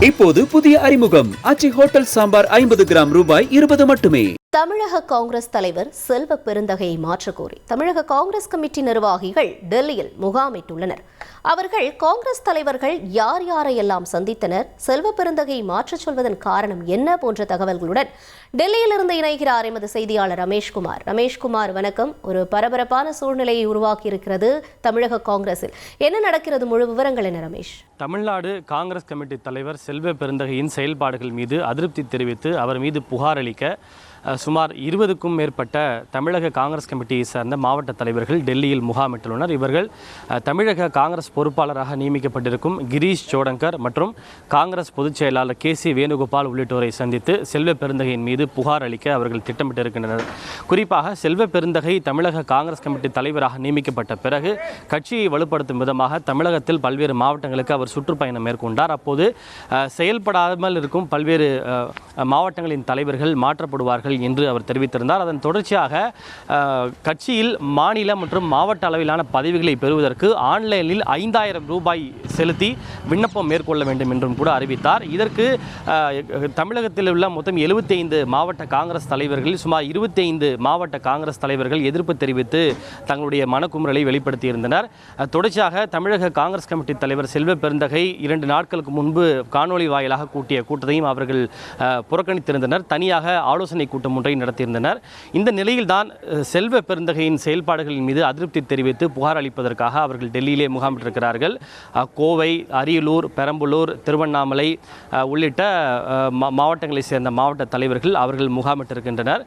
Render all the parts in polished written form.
இப்போது புதிய அறிமுகம் ஆச்சி ஹோட்டல் சாம்பார் 50 கிராம் ரூபாய் 20 மட்டுமே. தமிழக காங்கிரஸ் தலைவர் செல்வ பெருந்தகையை மாற்றக்கோரி தமிழக காங்கிரஸ் கமிட்டி நிர்வாகிகள் டெல்லியில் முகாமிட்டுள்ளனர். அவர்கள் காங்கிரஸ் தலைவர்கள் யார் யாரையெல்லாம் சந்தித்தனர், செல்வ பெருந்தகையை மாற்றச் சொல்வதன் காரணம் என்ன போன்ற தகவல்களுடன் டெல்லியிலிருந்து இணைகிறார் எமது செய்தியாளர் ரமேஷ்குமார். ரமேஷ்குமார், வணக்கம். ஒரு பரபரப்பான சூழ்நிலையை உருவாக்கி இருக்கிறது தமிழக காங்கிரஸில். என்ன நடக்கிறது, முழு விவரங்கள் என்ன ரமேஷ்? தமிழ்நாடு காங்கிரஸ் கமிட்டி தலைவர் செல்வ பெருந்தகையின் செயல்பாடுகள் மீது அதிருப்தி தெரிவித்து அவர் மீது புகார் அளிக்க சுமார் 20க்கும் மேற்பட்ட தமிழக காங்கிரஸ் கமிட்டியை சேர்ந்த மாவட்ட தலைவர்கள் டெல்லியில் முகாமிட்டுள்ளனர். இவர்கள் தமிழக காங்கிரஸ் பொறுப்பாளராக நியமிக்கப்பட்டிருக்கும் கிரீஷ் சோடங்கர் மற்றும் காங்கிரஸ் பொதுச் செயலாளர் KC வேணுகோபால் உள்ளிட்டோரை சந்தித்து செல்வ பெருந்தகையின் மீது புகார் அளிக்க அவர்கள் திட்டமிட்டிருக்கின்றனர். குறிப்பாக செல்வ பெருந்தகை தமிழக காங்கிரஸ் கமிட்டி தலைவராக நியமிக்கப்பட்ட பிறகு கட்சியை வலுப்படுத்தும் விதமாக தமிழகத்தில் பல்வேறு மாவட்டங்களுக்கு அவர் சுற்றுப்பயணம் மேற்கொண்டார். அப்போது செயல்படாமல் இருக்கும் பல்வேறு மாவட்டங்களின் தலைவர்கள் மாற்றப்படுவார்கள் என்று அவர் தெரிவித்திருந்தார். அதன் தொடர்ச்சியாக கட்சியில் மாநில மற்றும் மாவட்ட அளவிலான பதவிகளை பெறுவதற்கு ஆன்லைனில் 5000 ரூபாய் செலுத்தி விண்ணப்பம் மேற்கொள்ள வேண்டும் என்றும் கூட அறிவித்தார். இதற்கு தமிழகத்தில் உள்ள மொத்தம் 75 மாவட்ட காங்கிரஸ் தலைவர்கள் சுமார் 25 மாவட்ட காங்கிரஸ் தலைவர்கள் எதிர்ப்பு தெரிவித்து தங்களுடைய மனக்குமுறலை வெளிப்படுத்தியிருந்தனர். தொடர்ச்சியாக தமிழக காங்கிரஸ் கமிட்டி தலைவர் செல்வ பெருந்தகை 2 நாட்களுக்கு முன்பு காணொலி வாயிலாக கூட்டிய கூட்டத்தையும் அவர்கள் புறக்கணித்திருந்தனர். தனியாக ஆலோசனை கூட்டம் ஒன்றை நடத்தியிருந்தனர். இந்த நிலையில்தான் செல்வ பெருந்தகையின் செயல்பாடுகளின் மீது அதிருப்தி தெரிவித்து புகார் அளிப்பதற்காக அவர்கள் டெல்லியிலே முகாமிட்டிருக்கிறார்கள். கோவை, அரியலூர், பெரம்பலூர், திருவண்ணாமலை உள்ளிட்ட மாவட்டங்களைச் சேர்ந்த மாவட்ட தலைவர்கள் அவர்கள் முகாமிட்டிருக்கின்றனர்.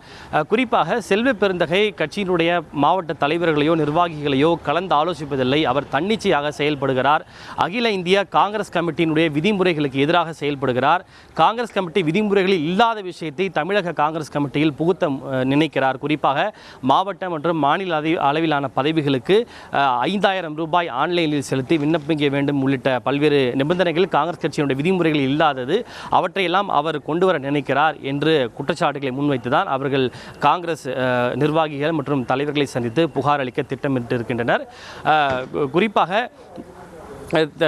குறிப்பாக செல்வ பெருந்தகை கட்சியினுடைய மாவட்ட தலைவர்களையோ நிர்வாகிகளையோ கலந்து ஆலோசிப்பதில்லை. அவர் தன்னிச்சையாக செயல்படுகிறார். அகில இந்திய காங்கிரஸ் கமிட்டியினுடைய விதிமுறைகளுக்கு எதிராக செயல்படுகிறார். காங்கிரஸ் கமிட்டி விதிமுறைகளில் இல்லாத விஷயத்தை தமிழக காங்கிரஸ் கமிட்டியில் புகுத்த நினைக்கிறார். குறிப்பாக மாவட்ட மற்றும் மாநில அளவிலான பதவிகளுக்கு 5000 ரூபாய் ஆன்லைனில் செலுத்தி விண்ணப்பிக்க வேண்டும் உள்ளிட்ட பல்வேறு நிபந்தனைகள் காங்கிரஸ் கட்சியினுடைய விதிமுறைகள் இல்லாதது. அவற்றையெல்லாம் அவர் கொண்டு வர நினைக்கிறார் என்று குற்றச்சாட்டுகளை முன்வைத்துதான் அவர்கள் காங்கிரஸ் நிர்வாகிகள் மற்றும் தலைவர்களை சந்தித்து புகார் அளிக்க திட்டமிட்டிருக்கின்றனர். குறிப்பாக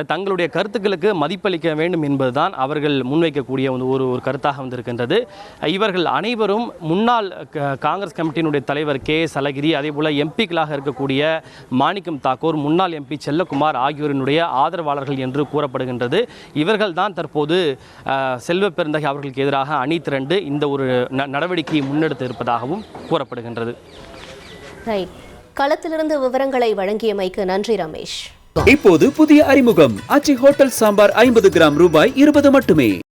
தங்களுடைய கருத்துக்களுக்கு மதிப்பளிக்க வேண்டும் என்பதுதான் அவர்கள் முன்வைக்கக்கூடிய ஒரு கருத்தாக வந்திருக்கின்றது. இவர்கள் அனைவரும் முன்னாள் காங்கிரஸ் கமிட்டியினுடைய தலைவர் KS அழகிரி, அதேபோல் எம்பிக்களாக இருக்கக்கூடிய மாணிக்கம் தாக்கூர், முன்னாள் MP செல்லக்குமார் ஆகியோரினுடைய ஆதரவாளர்கள் என்று கூறப்படுகின்றது. இவர்கள் தான் தற்போது செல்வ பெருந்தகை அவர்களுக்கு எதிராக அணி திரண்டு இந்த ஒரு நடவடிக்கையை முன்னெடுத்து இருப்பதாகவும் கூறப்படுகின்றது. களத்திலிருந்து விவரங்களை வழங்கியமைக்கு நன்றி ரமேஷ். இப்போது புதிய அறிமுகம் ஆச்சி ஹோட்டல் சாம்பார் 50 கிராம் ரூபாய் 20 மட்டுமே.